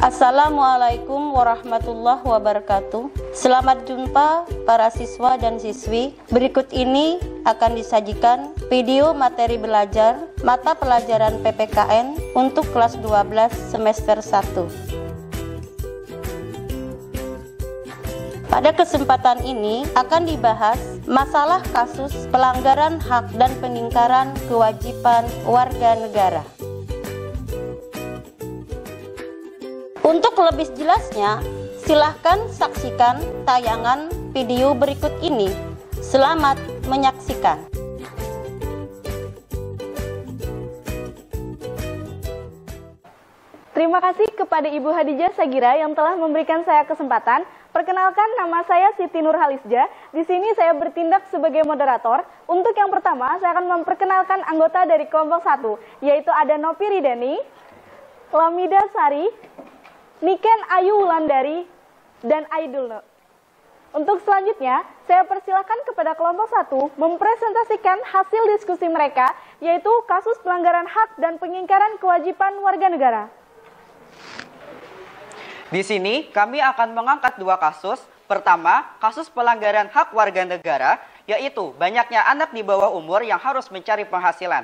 Assalamualaikum warahmatullahi wabarakatuh. Selamat jumpa para siswa dan siswi. Berikut ini akan disajikan video materi belajar mata pelajaran PPKN untuk kelas 12 semester 1. Pada kesempatan ini akan dibahas masalah kasus pelanggaran hak dan pengingkaran kewajiban warga negara. Untuk lebih jelasnya, silahkan saksikan tayangan video berikut ini. Selamat menyaksikan. Terima kasih kepada Ibu Hadijah Sagira yang telah memberikan saya kesempatan. Perkenalkan, nama saya Siti Nurhalisja. Di sini saya bertindak sebagai moderator. Untuk yang pertama, saya akan memperkenalkan anggota dari kelompok 1, yaitu ada Nopi Rideni, Lamida Sari, Niken Ayu Wulandari, dan Aidul. Untuk selanjutnya, saya persilakan kepada kelompok 1 mempresentasikan hasil diskusi mereka, yaitu kasus pelanggaran hak dan pengingkaran kewajiban warga negara. Di sini kami akan mengangkat dua kasus. Pertama, kasus pelanggaran hak warga negara, yaitu banyaknya anak di bawah umur yang harus mencari penghasilan.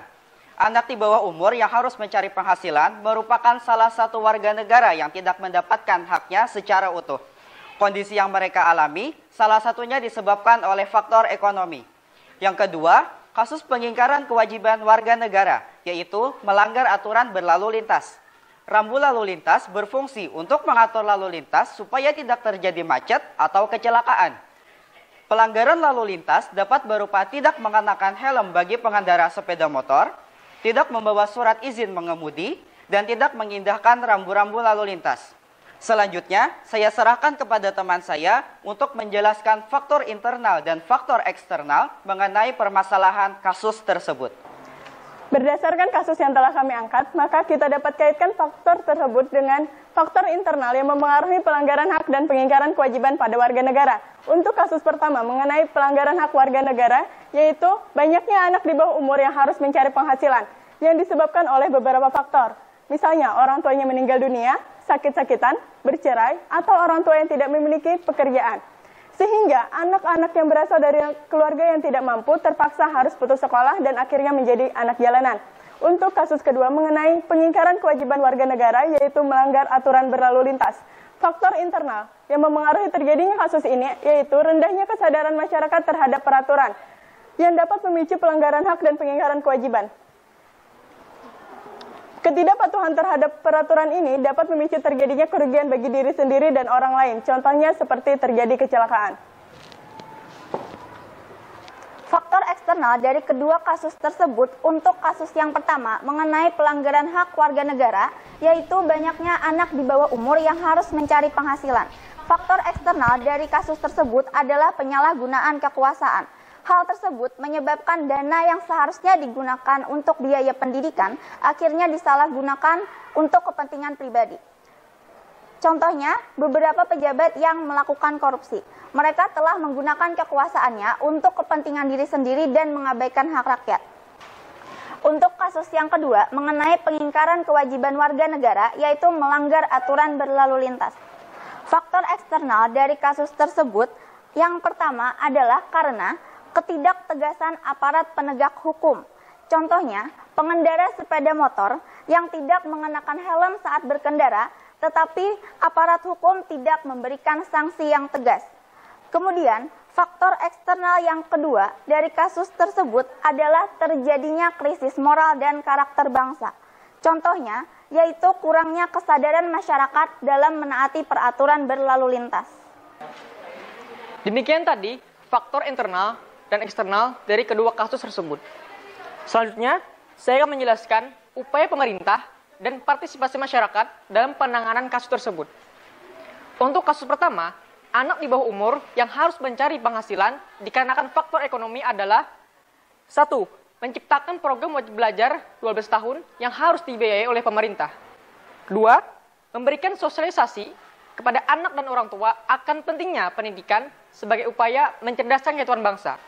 Anak di bawah umur yang harus mencari penghasilan merupakan salah satu warga negara yang tidak mendapatkan haknya secara utuh. Kondisi yang mereka alami salah satunya disebabkan oleh faktor ekonomi. Yang kedua, kasus pengingkaran kewajiban warga negara, yaitu melanggar aturan berlalu lintas. Rambu lalu lintas berfungsi untuk mengatur lalu lintas supaya tidak terjadi macet atau kecelakaan. Pelanggaran lalu lintas dapat berupa tidak mengenakan helm bagi pengendara sepeda motor, tidak membawa surat izin mengemudi, dan tidak mengindahkan rambu-rambu lalu lintas. Selanjutnya, saya serahkan kepada teman saya untuk menjelaskan faktor internal dan faktor eksternal mengenai permasalahan kasus tersebut. Berdasarkan kasus yang telah kami angkat, maka kita dapat kaitkan faktor tersebut dengan faktor internal yang mempengaruhi pelanggaran hak dan pengingkaran kewajiban pada warga negara. Untuk kasus pertama mengenai pelanggaran hak warga negara, yaitu banyaknya anak di bawah umur yang harus mencari penghasilan, yang disebabkan oleh beberapa faktor. Misalnya, orang tuanya meninggal dunia, sakit-sakitan, bercerai, atau orang tua yang tidak memiliki pekerjaan. Sehingga anak-anak yang berasal dari keluarga yang tidak mampu terpaksa harus putus sekolah dan akhirnya menjadi anak jalanan. Untuk kasus kedua mengenai pengingkaran kewajiban warga negara, yaitu melanggar aturan berlalu lintas. Faktor internal yang mempengaruhi terjadinya kasus ini yaitu rendahnya kesadaran masyarakat terhadap peraturan yang dapat memicu pelanggaran hak dan pengingkaran kewajiban. Ketidakpatuhan terhadap peraturan ini dapat memicu terjadinya kerugian bagi diri sendiri dan orang lain. Contohnya seperti terjadi kecelakaan. Faktor eksternal dari kedua kasus tersebut untuk kasus yang pertama mengenai pelanggaran hak warga negara, yaitu banyaknya anak di bawah umur yang harus mencari penghasilan. Faktor eksternal dari kasus tersebut adalah penyalahgunaan kekuasaan. Hal tersebut menyebabkan dana yang seharusnya digunakan untuk biaya pendidikan akhirnya disalahgunakan untuk kepentingan pribadi. Contohnya, beberapa pejabat yang melakukan korupsi. Mereka telah menggunakan kekuasaannya untuk kepentingan diri sendiri dan mengabaikan hak rakyat. Untuk kasus yang kedua, mengenai pengingkaran kewajiban warga negara, yaitu melanggar aturan berlalu lintas. Faktor eksternal dari kasus tersebut, yang pertama adalah karena ketidaktegasan aparat penegak hukum. Contohnya, pengendara sepeda motor yang tidak mengenakan helm saat berkendara, tetapi aparat hukum tidak memberikan sanksi yang tegas. Kemudian, faktor eksternal yang kedua dari kasus tersebut adalah terjadinya krisis moral dan karakter bangsa. Contohnya, yaitu kurangnya kesadaran masyarakat dalam menaati peraturan berlalu lintas. Demikian tadi faktor internal dan eksternal dari kedua kasus tersebut. Selanjutnya, saya akan menjelaskan upaya pemerintah dan partisipasi masyarakat dalam penanganan kasus tersebut. Untuk kasus pertama, anak di bawah umur yang harus mencari penghasilan dikarenakan faktor ekonomi adalah 1. Menciptakan program wajib belajar 12 tahun yang harus dibiayai oleh pemerintah. 2. Memberikan sosialisasi kepada anak dan orang tua akan pentingnya pendidikan sebagai upaya mencerdaskan kehidupan bangsa.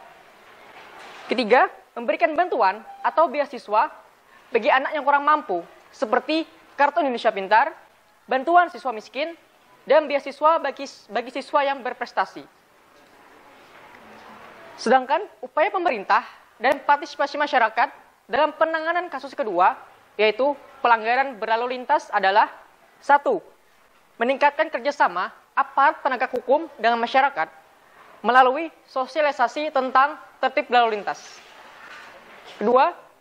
Ketiga, memberikan bantuan atau beasiswa bagi anak yang kurang mampu, seperti Kartu Indonesia Pintar, bantuan siswa miskin, dan beasiswa bagi siswa yang berprestasi. Sedangkan upaya pemerintah dan partisipasi masyarakat dalam penanganan kasus kedua, yaitu pelanggaran berlalu lintas adalah 1. Meningkatkan kerjasama aparat penegak hukum dengan masyarakat melalui sosialisasi tentang tertib berlalu lintas. 2.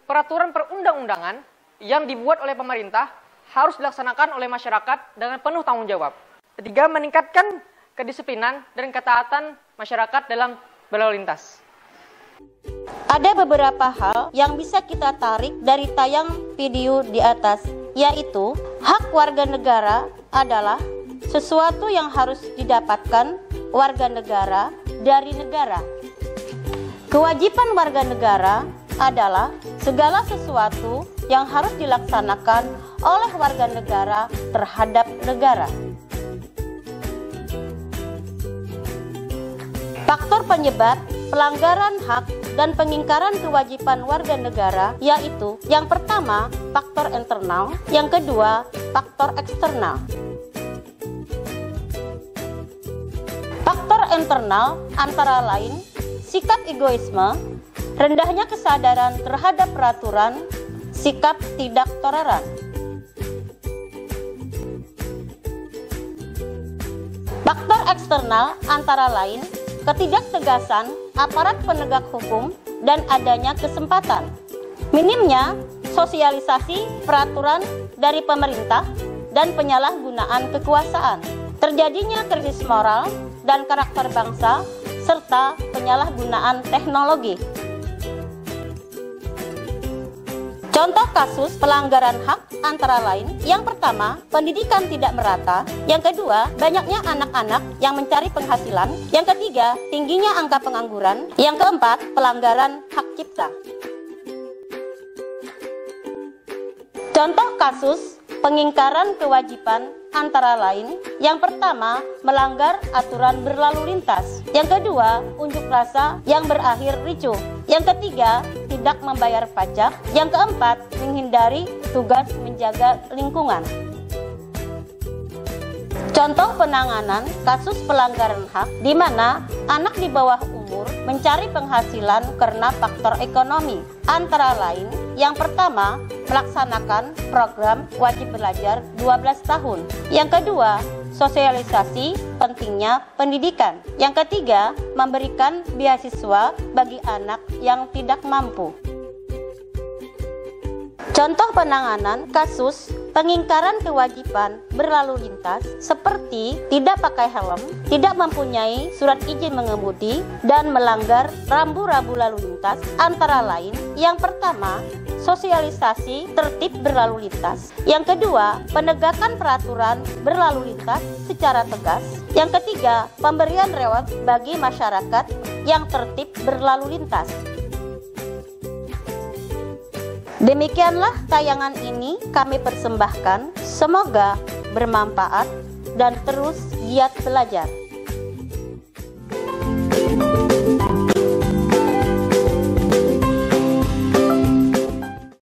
Peraturan perundang-undangan yang dibuat oleh pemerintah harus dilaksanakan oleh masyarakat dengan penuh tanggung jawab. 3. Meningkatkan kedisiplinan dan ketaatan masyarakat dalam berlalu lintas. Ada beberapa hal yang bisa kita tarik dari tayang video di atas, yaitu hak warga negara adalah sesuatu yang harus didapatkan warga negara dari negara. Kewajiban warga negara adalah segala sesuatu yang harus dilaksanakan oleh warga negara terhadap negara. Faktor penyebab pelanggaran hak dan pengingkaran kewajiban warga negara yaitu yang pertama faktor internal, yang kedua faktor eksternal. Faktor internal antara lain sikap egoisme, rendahnya kesadaran terhadap peraturan, sikap tidak toleran. Faktor eksternal antara lain ketidaktegasan aparat penegak hukum dan adanya kesempatan, minimnya sosialisasi peraturan dari pemerintah dan penyalahgunaan kekuasaan, terjadinya krisis moral dan karakter bangsa, serta penyalahgunaan teknologi. Contoh kasus pelanggaran hak antara lain, yang pertama, pendidikan tidak merata, yang kedua, banyaknya anak-anak yang mencari penghasilan, yang ketiga, tingginya angka pengangguran, yang keempat, pelanggaran hak cipta. Contoh kasus pengingkaran kewajiban antara lain, yang pertama, melanggar aturan berlalu lintas, yang kedua, unjuk rasa yang berakhir ricuh, yang ketiga, tidak membayar pajak, yang keempat, menghindari tugas menjaga lingkungan. Contoh penanganan kasus pelanggaran hak di mana anak di bawah umur mencari penghasilan karena faktor ekonomi, antara lain, yang pertama, melaksanakan program wajib belajar 12 tahun. Yang kedua, sosialisasi pentingnya pendidikan. Yang ketiga, memberikan beasiswa bagi anak yang tidak mampu. Contoh penanganan kasus pengingkaran kewajiban berlalu lintas seperti tidak pakai helm, tidak mempunyai surat izin mengemudi, dan melanggar rambu-rambu lalu lintas antara lain, yang pertama, sosialisasi tertib berlalu lintas, yang kedua, penegakan peraturan berlalu lintas secara tegas, yang ketiga, pemberian reward bagi masyarakat yang tertib berlalu lintas. Demikianlah tayangan ini kami persembahkan, semoga bermanfaat dan terus giat belajar.